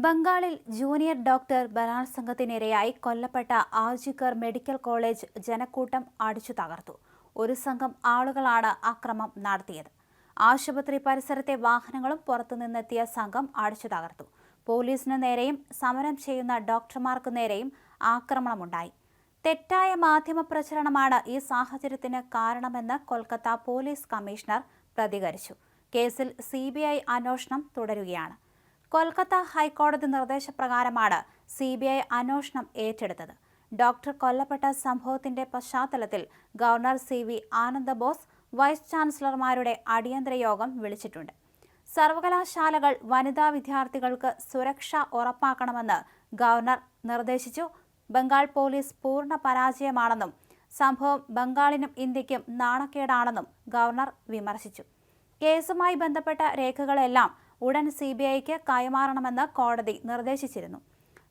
ബംഗാളിൽ junior doctor ബലാത്സംഗത്തിനിരയായി കൊല്ലപ്പെട്ട RG Kar medical college ജനക്കൂട്ടം അടിച്ചു തകർത്തു. ഒരു സംഘം ആളുകളാണ് ആക്രമണം നടത്തിയത്. ആശുപത്രി പരിസരത്തെ വാഹനങ്ങളും പുറത്തുനിന്നെത്തിയ സംഘം അടിച്ചു തകർത്തു. പോലീസിനു നേരെയും സമരം ചെയ്യുന്ന ഡോക്ടർമാർക്കു നേരെയും ആക്രമണമുണ്ടായി. തെറ്റായ മാധ്യമ പ്രചരണമാണ് ഈ സാഹചര്യത്തിന് കാരണമെന്ന് കൊൽക്കത്ത പോലീസ് കമ്മീഷണർ പ്രതികരിച്ചു. കേസിൽ CBI അന്വേഷണം തുടരുകയാണ്. കൊൽക്കത്ത ഹൈക്കോടതി നിർദ്ദേശപ്രകാരമാണ് CBI അന്വേഷണം ഏറ്റെടുത്തത്. ഡോക്ടർ കൊല്ലപ്പെട്ട സംഭവത്തിന്റെ പശ്ചാത്തലത്തിൽ ഗവർണർ CV ആനന്ദ ബോസ് വൈസ് ചാൻസലർമാരുടെ അടിയന്തര യോഗം വിളിച്ചിട്ടുണ്ട്. സർവകലാശാലകൾ വനിതാ വിദ്യാർത്ഥികൾക്ക് സുരക്ഷ ഉറപ്പാക്കണമെന്ന് ഗവർണർ നിർദ്ദേശിച്ചു. ബംഗാൾ പോലീസ് പൂർണ്ണ പരാജയമാണെന്നും സംഭവം ബംഗാളിനും ഇന്ത്യക്കും നാണക്കേടാണെന്നും ഗവർണർ വിമർശിച്ചു. കേസുമായി ബന്ധപ്പെട്ട രേഖകളെല്ലാം ഉടൻ CBIക്ക് കൈമാറണമെന്ന് കോടതി നിർദ്ദേശിച്ചിരുന്നു.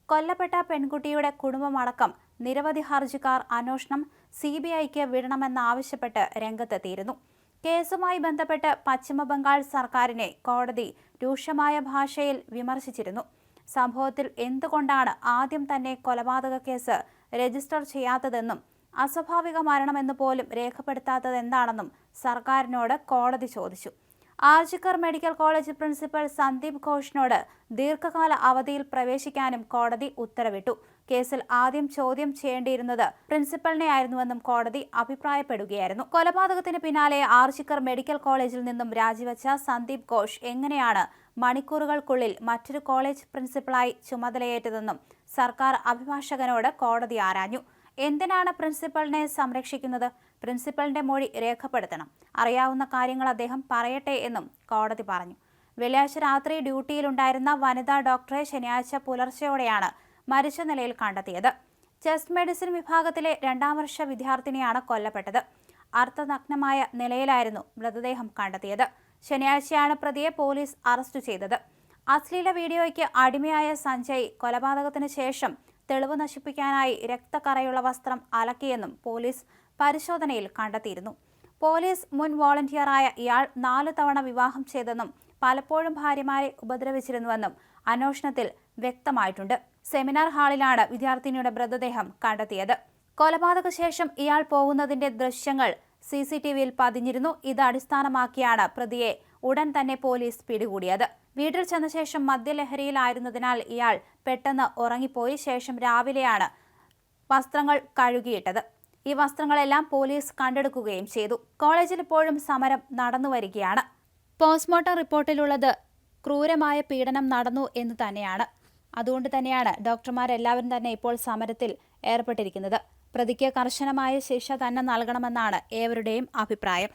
കൊല്ലപ്പെട്ട പെൺകുട്ടിയുടെ കുടുംബമടക്കം നിരവധി ഹർജിക്കാർ അന്വേഷണം CBIക്ക് വിടണമെന്നാവശ്യപ്പെട്ട് രംഗത്തെത്തിയിരുന്നു. കേസുമായി ബന്ധപ്പെട്ട് പശ്ചിമബംഗാൾ സർക്കാരിനെ കോടതി രൂക്ഷമായ ഭാഷയിൽ വിമർശിച്ചിരുന്നു. സംഭവത്തിൽ എന്തുകൊണ്ടാണ് ആദ്യം തന്നെ കൊലപാതക കേസ് രജിസ്റ്റർ ചെയ്യാത്തതെന്നും അസ്വാഭാവിക മരണമെന്ന് പോലും രേഖപ്പെടുത്താത്തതെന്താണെന്നും സർക്കാരിനോട് കോടതി ചോദിച്ചു. RG Kar medical college principal Sandeep ഘോഷിനോട് ദീർഘകാല അവധിയിൽ പ്രവേശിക്കാനും കോടതി ഉത്തരവിട്ടു. കേസിൽ ആദ്യം ചോദ്യം ചെയ്യേണ്ടിയിരുന്നത് പ്രിൻസിപ്പലിനെയായിരുന്നുവെന്നും കോടതി അഭിപ്രായപ്പെടുകയായിരുന്നു. കൊലപാതകത്തിന് പിന്നാലെ ആർജിക്കർ മെഡിക്കൽ കോളേജിൽ നിന്നും രാജിവെച്ച സന്ദീപ് ഘോഷ് എങ്ങനെയാണ് മണിക്കൂറുകൾക്കുള്ളിൽ മറ്റൊരു കോളേജ് പ്രിൻസിപ്പലായി ചുമതലയേറ്റതെന്നും സർക്കാർ അഭിഭാഷകനോട് കോടതി ആരാഞ്ഞു. എന്തിനാണ് പ്രിൻസിപ്പലിനെ സംരക്ഷിക്കുന്നത്? പ്രിൻസിപ്പലിന്റെ മൊഴി രേഖപ്പെടുത്തണം. അറിയാവുന്ന കാര്യങ്ങൾ അദ്ദേഹം പറയട്ടെ എന്നും കോടതി പറഞ്ഞു. വെള്ളിയാഴ്ച രാത്രി ഡ്യൂട്ടിയിലുണ്ടായിരുന്ന വനിതാ ഡോക്ടറെ ശനിയാഴ്ച പുലർച്ചെയോടെയാണ് മരിച്ച നിലയിൽ കണ്ടെത്തിയത്. ചെസ്റ്റ് മെഡിസിൻ വിഭാഗത്തിലെ 2ാം വർഷ വിദ്യാർത്ഥിനിയാണ് കൊല്ലപ്പെട്ടത്. അർദ്ധനഗ്നമായ നിലയിലായിരുന്നു മൃതദേഹം കണ്ടെത്തിയത്. ശനിയാഴ്ചയാണ് പ്രതിയെ പോലീസ് അറസ്റ്റ് ചെയ്തത്. അശ്ലീല വീഡിയോയ്ക്ക് അടിമയായ സഞ്ജയ് കൊലപാതകത്തിന് ശേഷം തെളിവ് നശിപ്പിക്കാനായി രക്തക്കറയുള്ള വസ്ത്രം അലക്കിയെന്നും പോലീസ് പരിശോധനയിൽ കണ്ടെത്തിയിരുന്നു. പോലീസ് മുൻ വോളണ്ടിയറായ ഇയാൾ 4 തവണ വിവാഹം ചെയ്തെന്നും പലപ്പോഴും ഭാര്യമാരെ ഉപദ്രവിച്ചിരുന്നുവെന്നും അന്വേഷണത്തിൽ വ്യക്തമായിട്ടുണ്ട്. സെമിനാർ ഹാളിലാണ് വിദ്യാർത്ഥിനിയുടെ മൃതദേഹം കണ്ടെത്തിയത്. കൊലപാതക ശേഷം ഇയാൾ പോകുന്നതിന്റെ ദൃശ്യങ്ങൾ CCTVയിൽ പതിഞ്ഞിരുന്നു. ഇത് അടിസ്ഥാനമാക്കിയാണ് പ്രതിയെ ഉടൻ തന്നെ പോലീസ് പിടികൂടിയത്. വീട്ടിൽ ചെന്ന ശേഷം മദ്യലഹരിയിലായിരുന്നതിനാൽ ഇയാൾ പെട്ടെന്ന് ഉറങ്ങിപ്പോയി. ശേഷം രാവിലെയാണ് വസ്ത്രങ്ങൾ കഴുകിയിട്ടത്. ഈ വസ്ത്രങ്ങളെല്ലാം പോലീസ് കണ്ടെടുക്കുകയും ചെയ്തു. കോളേജിൽ ഇപ്പോഴും സമരം നടന്നുവരികയാണ്. പോസ്റ്റ്മോർട്ടം റിപ്പോർട്ടിലുള്ളത് ക്രൂരമായ പീഡനം നടന്നു എന്ന് തന്നെയാണ്. അതുകൊണ്ട് തന്നെയാണ് ഡോക്ടർമാരെല്ലാവരും തന്നെ ഇപ്പോൾ സമരത്തിൽ ഏർപ്പെട്ടിരിക്കുന്നത്. പ്രതിക്ക് കർശനമായ ശിക്ഷ തന്നെ നൽകണമെന്നാണ് ഏവരുടെയും അഭിപ്രായം.